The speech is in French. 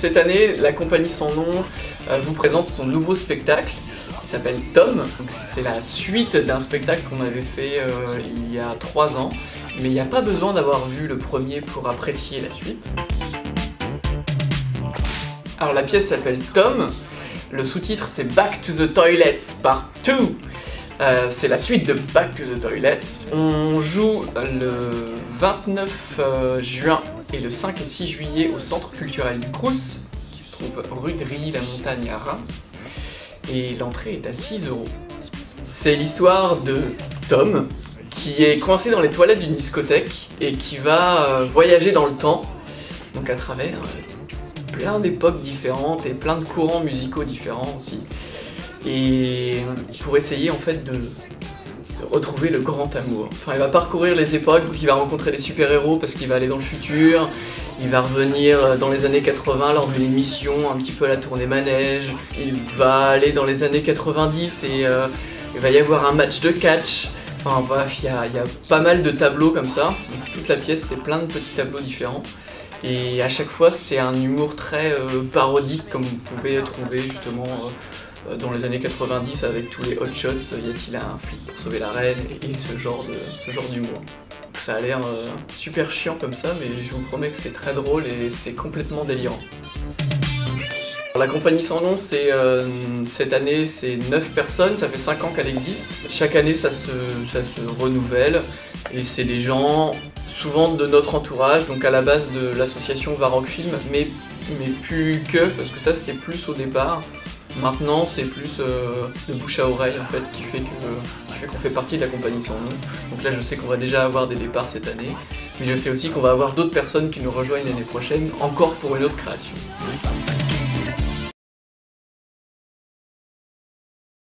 cette année, la compagnie sans nom vous présente son nouveau spectacle qui s'appelle Tom. C'est la suite d'un spectacle qu'on avait fait il y a 3 ans, mais il n'y a pas besoin d'avoir vu le premier pour apprécier la suite. Alors la pièce s'appelle Tom, le sous-titre c'est Back to the Toilets Part 2. C'est la suite de Back to the Toilets. On joue le 29 juin et le 5 et 6 juillet au Centre culturel du Crous, qui se trouve rue de Rilly-la-Montagne à Reims. Et l'entrée est à 6 €. C'est l'histoire de Tom, qui est coincé dans les toilettes d'une discothèque et qui va voyager dans le temps, donc à travers plein d'époques différentes et plein de courants musicaux différents aussi. Et pour essayer en fait de retrouver le grand amour. Enfin, il va parcourir les époques, donc il va rencontrer des super-héros parce qu'il va aller dans le futur, il va revenir dans les années 80 lors d'une émission, un petit peu à la tournée manège, il va aller dans les années 90 et il va y avoir un match de catch. Enfin bref, il y a pas mal de tableaux comme ça, donc toute la pièce c'est plein de petits tableaux différents. Et à chaque fois c'est un humour très parodique comme vous pouvez trouver justement dans les années 90 avec tous les hot shots, y a-t-il un flic pour sauver la reine et ce genre d'humour. Ça a l'air super chiant comme ça, mais je vous promets que c'est très drôle et c'est complètement délirant. La compagnie sans nom, cette année c'est 9 personnes, ça fait 5 ans qu'elle existe. Chaque année ça se renouvelle et c'est des gens souvent de notre entourage, donc à la base de l'association Varrock Film, mais plus que, parce que ça c'était plus au départ. Maintenant c'est plus de bouche à oreille en fait qui fait qu'on fait partie de la compagnie sans nom. Donc là je sais qu'on va déjà avoir des départs cette année, mais je sais aussi qu'on va avoir d'autres personnes qui nous rejoignent l'année prochaine, encore pour une autre création.